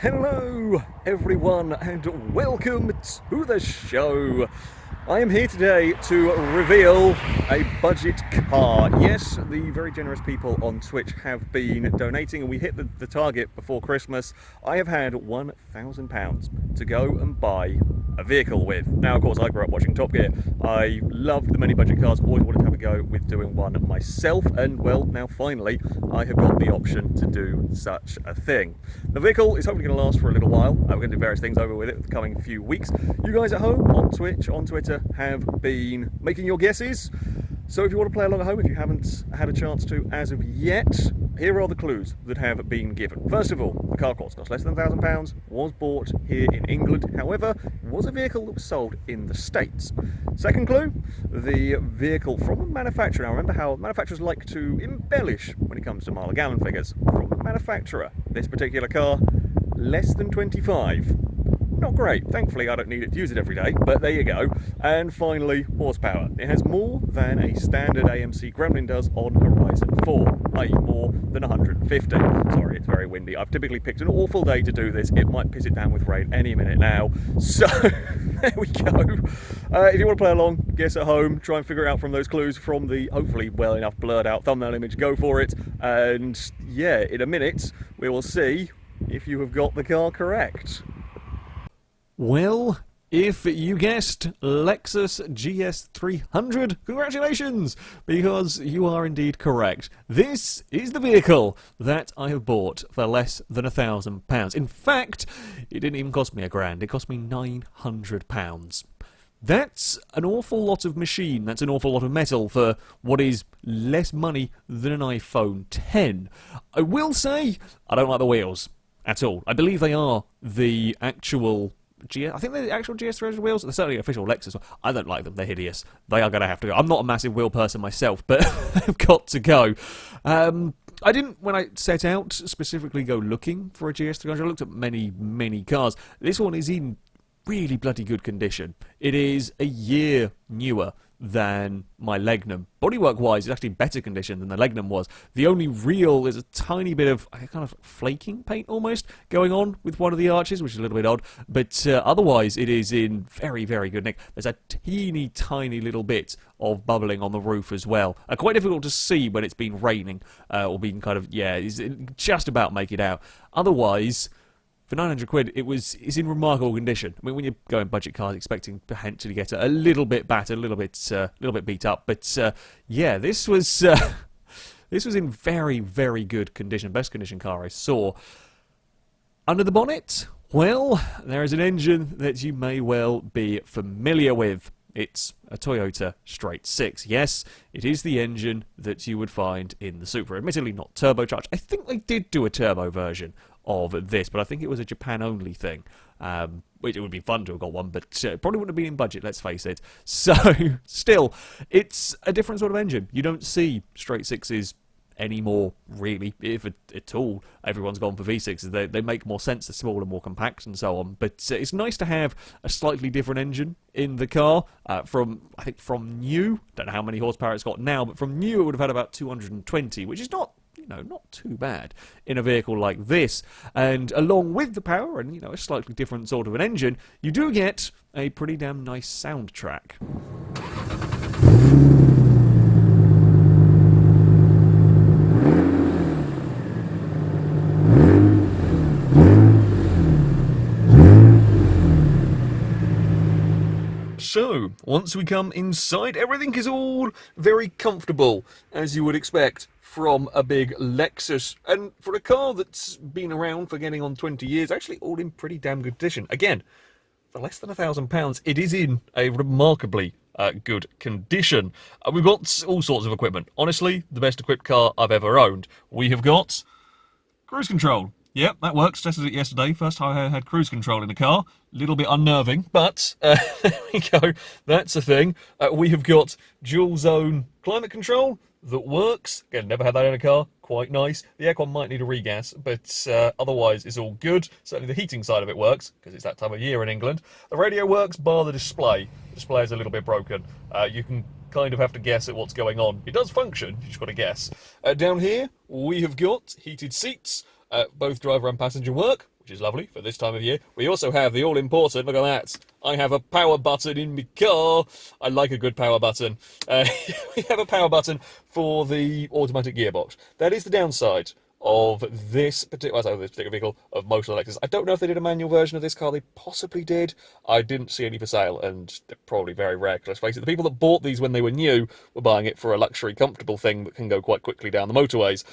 Hello everyone and welcome to the show. I am here today to reveal a budget car. Yes, the very generous people on Twitch have been donating and we hit the target before Christmas. I have had £1,000 to go and buy a vehicle with. Now, of course, I grew up watching Top Gear. I loved the many budget cars, always wanted to have a go with doing one myself, and well, now finally, I have got the option to do such a thing. The vehicle is hopefully going to last for a little while. We're going to do various things over with it in the coming few weeks. You guys at home, on Twitch, on Twitter, have been making your guesses. So if you want to play along at home, if you haven't had a chance to as of yet, here are the clues that have been given. First of all, the car cost less than £1,000, was bought here in England, however, was a vehicle that was sold in the States. Second clue, the vehicle from the manufacturer. Now remember how manufacturers like to embellish when it comes to mile a gallon figures. From the manufacturer, this particular car, less than 25. Not great. Thankfully, I don't need it to use it every day, but there you go. And finally, horsepower. It has more than a standard AMC Gremlin does on Horizon 4, i.e. more than 150. Sorry, it's very windy. I've typically picked an awful day to do this. It might piss it down with rain any minute now. So, there we go. If you want to play along, guess at home, try and figure it out from those clues from the hopefully well enough blurred out thumbnail image, go for it. And yeah, in a minute, we will see if you have got the car correct. Well, if you guessed Lexus GS300, congratulations, because you are indeed correct. This is the vehicle that I have bought for less than £1,000. In fact, it didn't even cost me £1,000, it cost me £900. That's an awful lot of machine, that's an awful lot of metal for what is less money than an iPhone 10. I will say, I don't like the wheels at all. I believe they are the actual I think they're the actual GS300 wheels. They're certainly official Lexus. I don't like them. They're hideous. They are going to have to go. I'm not a massive wheel person myself, but they've got to go. I didn't, when I set out, specifically go looking for a GS300. I looked at many, many cars. This one is in really bloody good condition. It is a year newer than my Legnum. Bodywork-wise, it's actually in better condition than the Legnum was. The only real is a tiny bit of kind of flaking paint almost going on with one of the arches, which is a little bit odd, but otherwise it is in very, very good nick. There's a teeny tiny little bit of bubbling on the roof as well. Quite difficult to see when it's been raining, or been kind of, yeah, it's just about make it out. Otherwise, for 900 quid, it's in remarkable condition. I mean, when you're going budget cars, expecting potentially to get a little bit battered, a little bit beat up, but yeah, this was in very, very good condition, best condition car I saw. Under the bonnet, well, there is an engine that you may well be familiar with. It's a Toyota Straight 6. Yes, it is the engine that you would find in the Supra. Admittedly, not turbocharged. I think they did do a turbo version of this, but I think it was a Japan-only thing. Which it would be fun to have got one, but probably wouldn't have been in budget, let's face it. So, still, it's a different sort of engine. You don't see straight sixes anymore, really, if at all. Everyone's gone for V6s. They make more sense, they're smaller, more compact, and so on. But it's nice to have a slightly different engine in the car. I think from new, don't know how many horsepower it's got now, but from new it would have had about 220, which is not, not too bad in a vehicle like this. And along with the power and, a slightly different sort of an engine, you do get a pretty damn nice soundtrack. So, once we come inside, everything is all very comfortable, as you would expect from a big Lexus. And for a car that's been around for getting on 20 years, actually all in pretty damn good condition. Again, for less than £1,000, it is in a remarkably good condition. We've got all sorts of equipment. Honestly, the best equipped car I've ever owned. We have got cruise control. Yep, that works. Tested it yesterday. First time I had cruise control in a car. A little bit unnerving, but there we go. That's a thing. We have got dual zone climate control that works. Again, never had that in a car. Quite nice. The aircon might need a regas, but otherwise it's all good. Certainly the heating side of it works, because it's that time of year in England. The radio works, bar the display. The display is a little bit broken. You can kind of have to guess at what's going on. It does function, you just got to guess. Down here, we have got heated seats. Both driver and passenger work. which is lovely for this time of year. We also have the all-important, look at that, I have a power button in my car. I like a good power button. We have a power button for the automatic gearbox. That is the downside of this particular vehicle, of most Lexus. I don't know if they did a manual version of this car. They possibly did. I didn't see any for sale, and they're probably very rare, because let's face it, the people that bought these when they were new were buying it for a luxury, comfortable thing that can go quite quickly down the motorways.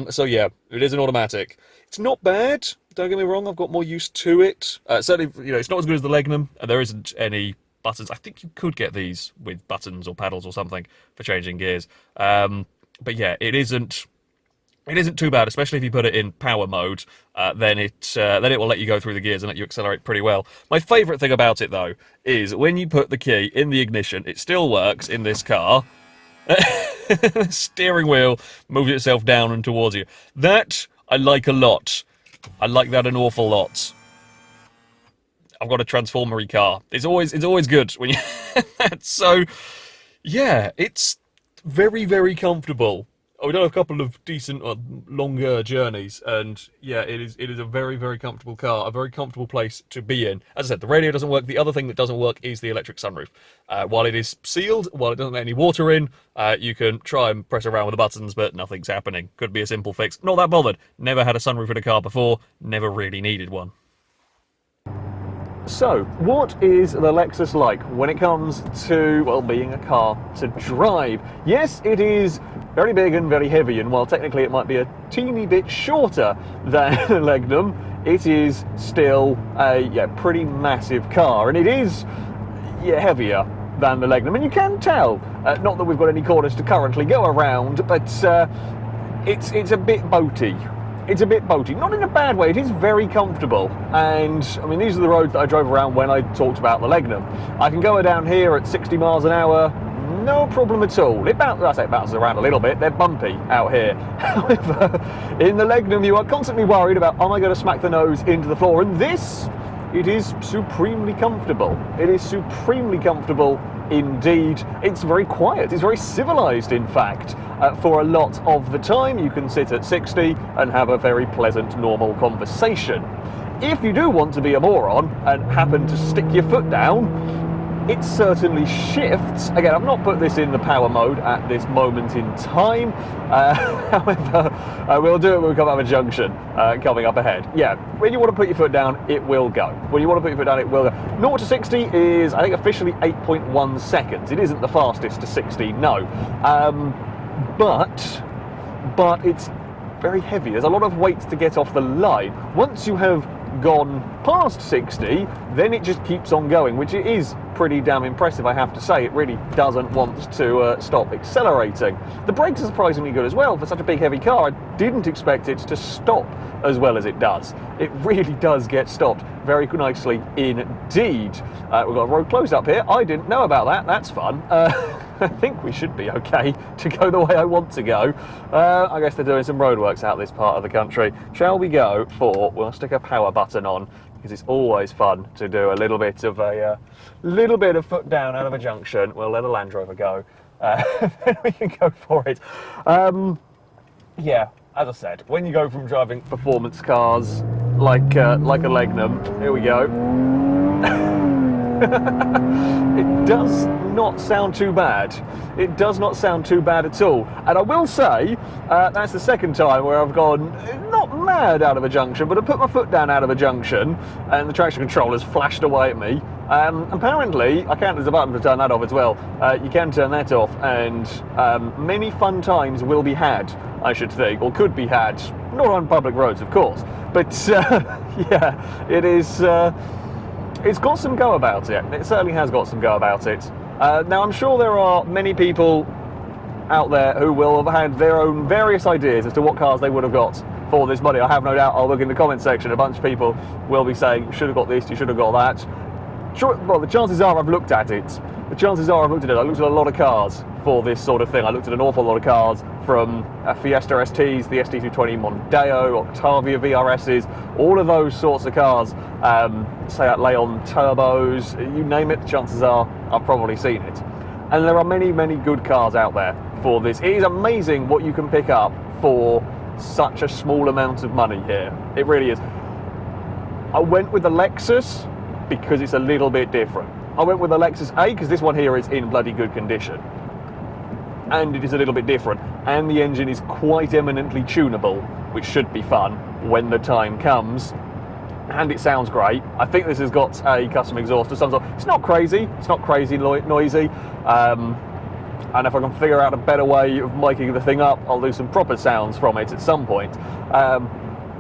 So yeah, it is an automatic. It's not bad, don't get me wrong, I've got more use to it. Certainly, you know, it's not as good as the Legnum, and there isn't any buttons. I think you could get these with buttons or paddles or something for changing gears. But yeah, it isn't too bad, especially if you put it in power mode. Then it will let you go through the gears and let you accelerate pretty well. My favourite thing about it, though, is when you put the key in the ignition, it still works in this car. The steering wheel moves itself down and towards you. That I like a lot. I like that an awful lot. I've got a transformery car. It's always good when you that. So yeah, it's very, very comfortable. We've done a couple of decent, longer journeys, and yeah, it is a very, very comfortable car, a very comfortable place to be in. As I said, the radio doesn't work. The other thing that doesn't work is the electric sunroof. While it is sealed, while it doesn't let any water in, you can try and press around with the buttons, but nothing's happening. Could be a simple fix. Not that bothered. Never had a sunroof in a car before. Never really needed one. So, what is the Lexus like when it comes to, well, being a car to drive? Yes, it is very big and very heavy, and while technically it might be a teeny bit shorter than the Legnum, it is still a pretty massive car, and it is heavier than the Legnum, and you can tell. Not that we've got any corners to currently go around, but it's a bit boaty. It's a bit boaty, not in a bad way. It is very comfortable, and I mean, these are the roads that I drove around when I talked about the Legnum. I can go down here at 60 miles an hour, no problem at all. It bounces around a little bit. They're bumpy out here. However, in the Legnum, you are constantly worried about, am I going to smack the nose into the floor? And this, it is supremely comfortable. It is supremely comfortable indeed. It's very quiet. It's very civilized, in fact. For a lot of the time, you can sit at 60 and have a very pleasant, normal conversation. If you do want to be a moron and happen to stick your foot down, it certainly shifts. Again, I've not put this in the power mode at this moment in time. However, we'll do it when we come out of a junction coming up ahead. Yeah, when you want to put your foot down, it will go. When you want to put your foot down, it will go. 0 to 60 is, I think, officially 8.1 seconds. It isn't the fastest to 60, no. But it's very heavy. There's a lot of weight to get off the line. Once you have gone past 60, then it just keeps on going, which it is pretty damn impressive, I have to say. It really doesn't want to stop accelerating. The brakes are surprisingly good as well for such a big heavy car. I didn't expect it to stop as well as it does. It really does get stopped very nicely indeed. We've got a road closed up here. I didn't know about that. That's fun. I think we should be okay to go the way I want to go. I guess they're doing some roadworks out this part of the country. Shall we go for, we'll stick a power button on, because it's always fun to do a little bit of foot down out of a junction. We'll let a Land Rover go. Then we can go for it. Yeah, as I said, when you go from driving performance cars like a Legnum, here we go. It does not sound too bad. It does not sound too bad at all. And I will say, that's the second time where I've gone, not mad out of a junction, but I put my foot down out of a junction and the traction control has flashed away at me. Apparently, there's a button to turn that off as well. You can turn that off, and many fun times will be had, I should think, or could be had. Not on public roads, of course. But yeah, it is... it's got some go about it. It certainly has got some go about it. Now, I'm sure there are many people out there who will have had their own various ideas as to what cars they would have got for this money. I have no doubt, I'll look in the comment section, a bunch of people will be saying, you should have got this, you should have got that. Sure, well, the chances are I've looked at it. I looked at a lot of cars for this sort of thing. I looked at an awful lot of cars, from Fiesta STs, the ST220 Mondeo, Octavia VRSs, all of those sorts of cars, Seat Leon turbos, you name it, chances are I've probably seen it. And there are many, many good cars out there for this. It is amazing what you can pick up for such a small amount of money here. It really is. I went with the Lexus because it's a little bit different. I went with the Lexus A because this one here is in bloody good condition. And it is a little bit different. And the engine is quite eminently tunable, which should be fun when the time comes. And it sounds great. I think this has got a custom exhaust of some sort. It's not crazy noisy. And if I can figure out a better way of miking the thing up, I'll do some proper sounds from it at some point.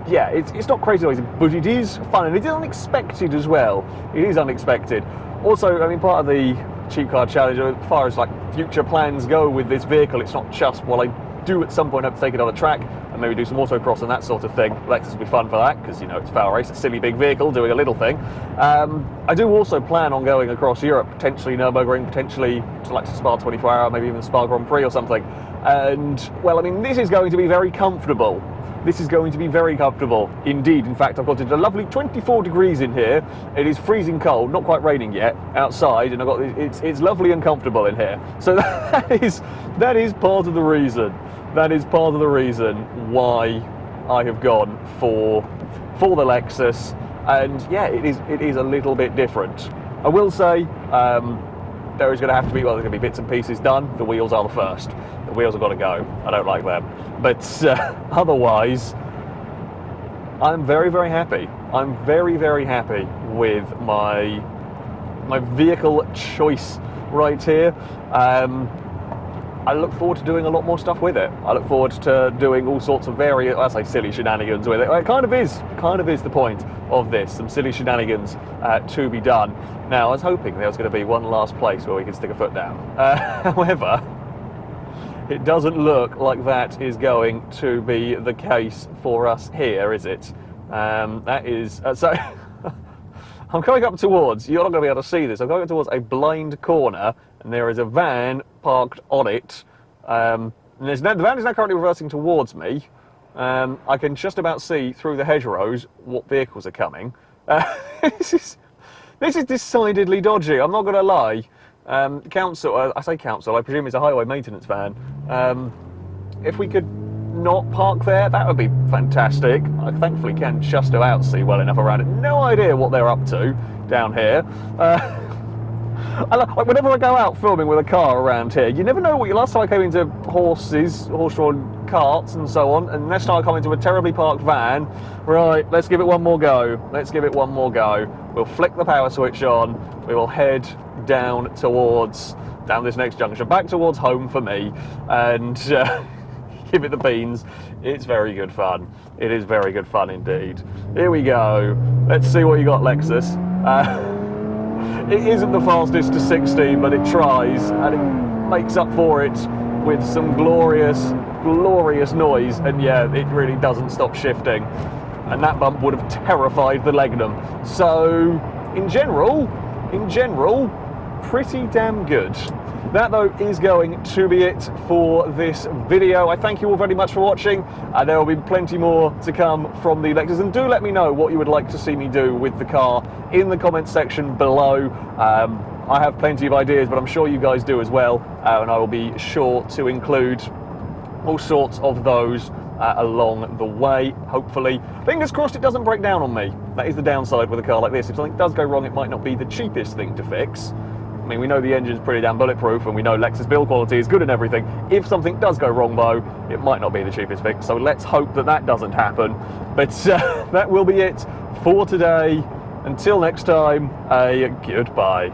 Yeah, it's not crazy noisy, but it is fun, and it is unexpected as well. It is unexpected. Also, I mean, part of the cheap car challenge, as far as like future plans go with this vehicle, it's not just, well, I do at some point have to take it on a track and maybe do some autocross and that sort of thing. Lexus will be fun for that because, you know, it's FailRace, a silly big vehicle doing a little thing. I do also plan on going across Europe, potentially Nürburgring, potentially to like Spa 24 Hour, maybe even Spa Grand Prix or something. And, well, I mean, this is going to be very comfortable. This is going to be very comfortable indeed. In fact, I've got it a lovely 24 degrees in here. It is freezing cold, not quite raining yet outside, and I've got it's lovely and comfortable in here. So that is part of the reason. That is part of the reason why I have gone for the Lexus. And yeah, it is a little bit different. I will say there is going to have to be, well, there's going to be bits and pieces done. The wheels are the first. The wheels have got to go. I don't like them. But otherwise, I'm very, very happy. I'm very, very happy with my vehicle choice right here. I look forward to doing a lot more stuff with it. I look forward to doing all sorts of various, I say silly shenanigans with it. It kind of is the point of this, some silly shenanigans to be done. Now, I was hoping there was going to be one last place where we could stick a foot down. However, it doesn't look like that is going to be the case for us here, is it? That is, so I'm coming up towards, you're not going to be able to see this, I'm going up towards a blind corner, and there is a van parked on it. And the van is now currently reversing towards me. I can just about see through the hedgerows what vehicles are coming. This is decidedly dodgy, I'm not going to lie. Council, I say council, I presume it's a highway maintenance van. If we could not park there, that would be fantastic. I thankfully can just about see well enough around it. No idea what they're up to down here. Whenever I go out filming with a car around here, you never know what last time I came into horse-drawn carts and so on, and next time I come into a terribly parked van, right, let's give it one more go. Let's give it one more go. We'll flick the power switch on, we will head down this next junction, back towards home for me, and give it the beans. It's very good fun. It is very good fun indeed. Here we go. Let's see what you got, Lexus. It isn't the fastest to 60, but it tries, and it makes up for it with some glorious, glorious noise, and yeah, it really doesn't stop shifting. And that bump would have terrified the Legnum. So, in general, pretty damn good. That, though, is going to be it for this video. I thank you all very much for watching. There will be plenty more to come from the Lexus. And do let me know what you would like to see me do with the car in the comments section below. I have plenty of ideas, but I'm sure you guys do as well. And I will be sure to include all sorts of those along the way, hopefully. Fingers crossed it doesn't break down on me. That is the downside with a car like this. If something does go wrong, it might not be the cheapest thing to fix. I mean, we know the engine's pretty damn bulletproof, and we know Lexus build quality is good and everything. If something does go wrong, though, it might not be the cheapest fix, so let's hope that that doesn't happen. But that will be it for today. Until next time, a goodbye.